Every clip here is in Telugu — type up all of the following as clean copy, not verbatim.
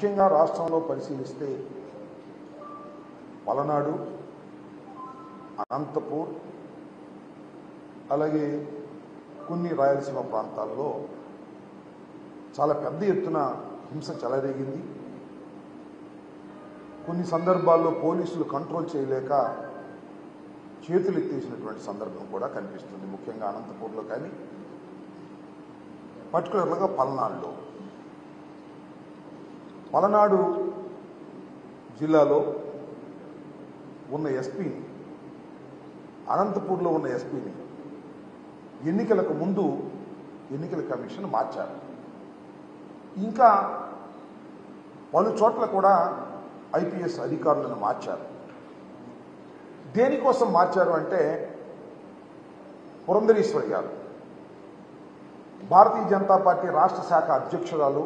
ముఖ్యంగా రాష్ట్రంలో పరిశీలిస్తే పలనాడు, అనంతపూర్, అలాగే కొన్ని రాయలసీమ ప్రాంతాల్లో చాలా పెద్ద ఎత్తున హింస చెలరేగింది. కొన్ని సందర్భాల్లో పోలీసులు కంట్రోల్ చేయలేక చేతులు ఎత్తేసినటువంటి సందర్భం కూడా కనిపిస్తుంది. ముఖ్యంగా అనంతపూర్లో కానీ పర్టికులర్గా పల్నాడులో. పలనాడు జిల్లాలో ఉన్న ఎస్పీని, అనంతపూర్లో ఉన్న ఎస్పీని ఎన్నికలకు ముందు ఎన్నికల కమిషన్ మార్చారు. ఇంకా పలు చోట్ల కూడా ఐపీఎస్ అధికారులను మార్చారు. దేనికోసం మార్చారు అంటే, పురంధరేశ్వరి గారు భారతీయ జనతా పార్టీ రాష్ట్ర శాఖ అధ్యక్షురాలు,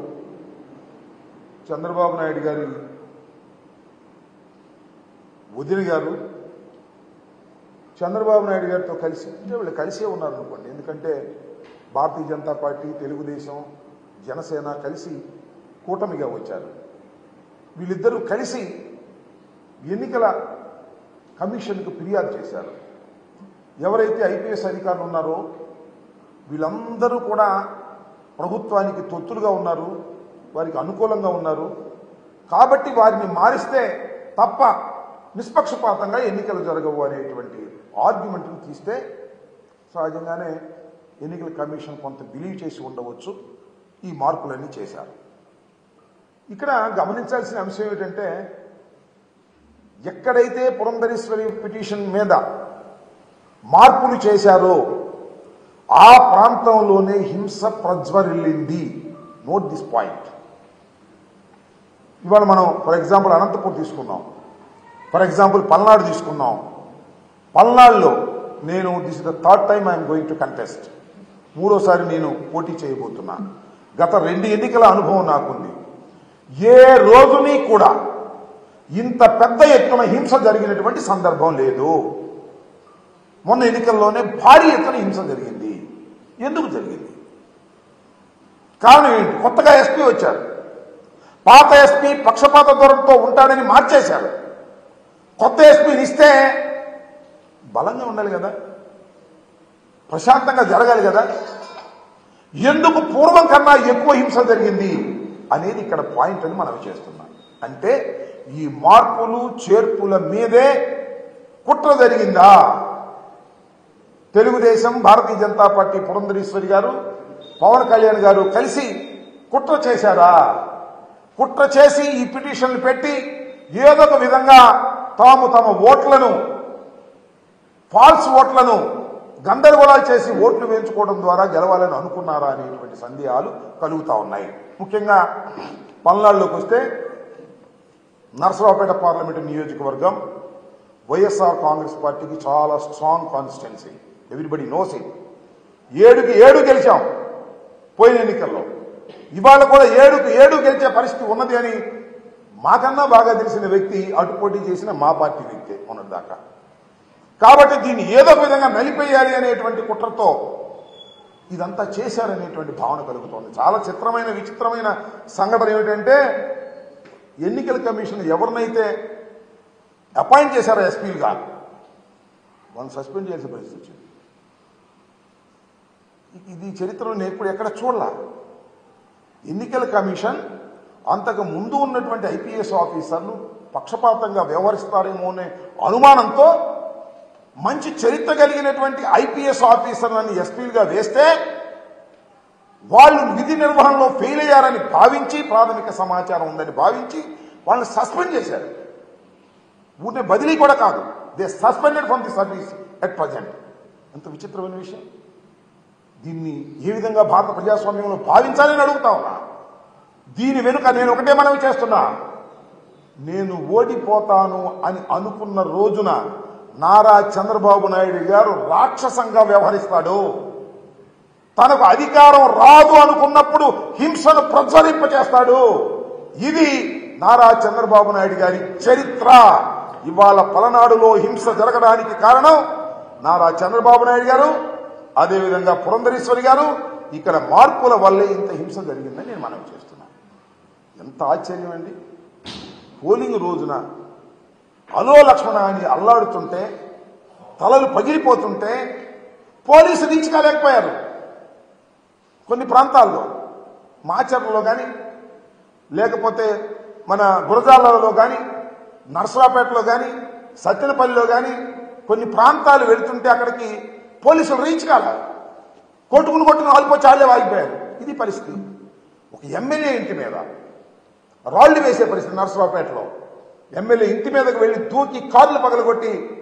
చంద్రబాబు నాయుడు గారి వదిన గారు, చంద్రబాబు నాయుడు గారితో కలిసి వీళ్ళు కలిసే ఉన్నారు అనుకోండి. ఎందుకంటే భారతీయ జనతా పార్టీ, తెలుగుదేశం, జనసేన కలిసి కూటమిగా వచ్చారు. వీళ్ళిద్దరూ కలిసి ఎన్నికల కమిషన్కు ఫిర్యాదు చేశారు. ఎవరైతే ఐపీఎస్ అధికారులు ఉన్నారో వీళ్ళందరూ కూడా ప్రభుత్వానికి తొత్తులుగా ఉన్నారు, వారికి అనుకూలంగా ఉన్నారు. కాబట్టి వారిని మారిస్తే తప్ప నిష్పక్షపాతంగా ఎన్నికలు జరగవు అనేటువంటి ఆర్గ్యుమెంట్ను తీస్తే సహజంగానే ఎన్నికల కమిషన్ కొంత బిలీవ్ చేసి ఉండవచ్చు. ఈ మార్పులన్నీ చేశారు. ఇక్కడ గమనించాల్సిన అంశం ఏమిటంటే, ఎక్కడైతే పురంధరేశ్వరి పిటిషన్ మీద మార్పులు చేశారో ఆ ప్రాంతంలోనే హింస ప్రజ్వరిల్లింది. Note this point. ఇవాళ మనం ఫర్ ఎగ్జాంపుల్ అనంతపూర్ తీసుకున్నాం, ఫర్ ఎగ్జాంపుల్ పల్నాడు తీసుకున్నాం. పల్నాడులో నేను this is the third time I'm going to contest, మూడోసారి నేను పోటీ చేయబోతున్నా. గత 2 ఎన్నికల అనుభవం నాకుంది. ఏ రోజుని కూడా ఇంత పెద్ద ఎత్తున హింస జరిగినటువంటి సందర్భం లేదు. మొన్న ఎన్నికల్లోనే భారీ ఎత్తున హింస జరిగింది. ఎందుకు జరిగింది? కారణం ఏంటి? కొత్తగా ఎస్పీ వచ్చారు. పాత ఎస్పీ పక్షపాత ధోరణితో ఉంటాడని మార్చేశారు. కొత్త ఎస్పీని ఇస్తే బలంగా ఉండాలి కదా, ప్రశాంతంగా జరగాలి కదా. ఎందుకు పూర్వం కన్నా ఎక్కువ హింస జరిగింది అనేది ఇక్కడ పాయింట్ అని మనం చేస్తున్నాం. అంటే ఈ మార్పులు చేర్పుల మీదే కుట్ర జరిగిందా? తెలుగుదేశం, భారతీయ జనతా పార్టీ, పురంధరేశ్వరి గారు, పవన్ కళ్యాణ్ గారు కలిసి కుట్ర చేశారా? కుట్ర చేసి ఈ పిటిషన్లు పెట్టి ఏదో ఒక విధంగా తాము తమ ఓట్లను, ఫాల్స్ ఓట్లను గందరగోళాలు చేసి ఓట్లు వేయించుకోవడం ద్వారా గెలవాలని అనుకున్నారా అనేటువంటి సందేహాలు కలుగుతా ఉన్నాయి. ముఖ్యంగా పల్నాడులోకి వస్తే నరసరావుపేట పార్లమెంటు నియోజకవర్గం వైఎస్ఆర్ కాంగ్రెస్ పార్టీకి చాలా strong constituency. Everybody knows it. 7కి 7 గెలిచాం పోయిన ఎన్నికల్లో. ఇవాళ కూడా 7కి 7 గెలిచే పరిస్థితి ఉన్నది అని మాకన్నా బాగా తెలిసిన వ్యక్తి అటు పోటీ చేసిన మా పార్టీ వ్యక్తే ఉన్నదాకా. కాబట్టి దీన్ని ఏదో ఒక విధంగా నలిపేయాలి అనేటువంటి కుట్రతో ఇదంతా చేశారనేటువంటి భావన కలుగుతోంది. చాలా చిత్రమైన, విచిత్రమైన సంఘటన ఏమిటంటే, ఎన్నికల కమిషన్ ఎవరినైతే అపాయింట్ చేశారో ఎస్పీలుగా వాళ్ళని సస్పెండ్ చేసే పరిస్థితి వచ్చింది. ఇది చరిత్రలో నేను ఎప్పుడు ఎక్కడ చూడలా. ఎన్నికల కమిషన్ అంతకు ముందు ఉన్నటువంటి ఐపీఎస్ ఆఫీసర్లు పక్షపాతంగా వ్యవహరిస్తారేమో అనే అనుమానంతో మంచి చరిత్ర కలిగినటువంటి ఐపీఎస్ ఆఫీసర్లను ఎస్పీలుగా వేస్తే వాళ్ళు విధి నిర్వహణలో ఫెయిల్ అయ్యారని భావించి, ప్రాథమిక సమాచారం ఉందని భావించి వాళ్ళని సస్పెండ్ చేశారు. ఊరినే బదిలీ కూడా కాదు, they suspended from the service at present. ఎంత విచిత్రమైన విషయం. దీన్ని ఏ విధంగా భారత ప్రజాస్వామ్యంలో భావించాలని అడుగుతా ఉన్నా. దీని వెనుక నేను ఒకటే మనవి చేస్తున్నా, నేను ఓడిపోతాను అని అనుకున్న రోజున నారా చంద్రబాబు నాయుడు గారు రాక్షసంగా వ్యవహరిస్తాడు. తనకు అధికారం రాదు అనుకున్నప్పుడు హింసను ప్రజ్వరింపచేస్తాడు. ఇది నారా చంద్రబాబు నాయుడు గారి చరిత్ర. ఇవాళ పలనాడులో హింస జరగడానికి కారణం నారా చంద్రబాబు నాయుడు గారు, అదేవిధంగా పురంధరేశ్వరి గారు. ఇక్కడ మార్పుల వల్లే ఇంత హింస జరిగిందని నేను మనవి చేస్తున్నాను. ఎంత ఆశ్చర్యం అండి. పోలింగ్ రోజున అలో లక్ష్మణ అని అల్లాడుతుంటే, తలలు పగిలిపోతుంటే పోలీసు రీచ్ కాలేకపోయారు. కొన్ని ప్రాంతాల్లో మాచర్లలో కానీ, లేకపోతే మన గురజాలలో కానీ, నర్సరాపేటలో కానీ, సత్తెనపల్లిలో కానీ కొన్ని ప్రాంతాలు వెళుతుంటే అక్కడికి పోలీసులు రీచ్ కాలే. కొట్టుకుని ఆగిపోయి చాలే ఆగిపోయారు. ఇది పరిస్థితి. ఒక ఎమ్మెల్యే ఇంటి మీద రాళ్లు వేసే పరిస్థితి. నర్సరావుపేటలో ఎమ్మెల్యే ఇంటి మీదకి వెళ్లి దూకి కార్లు పగలగొట్టి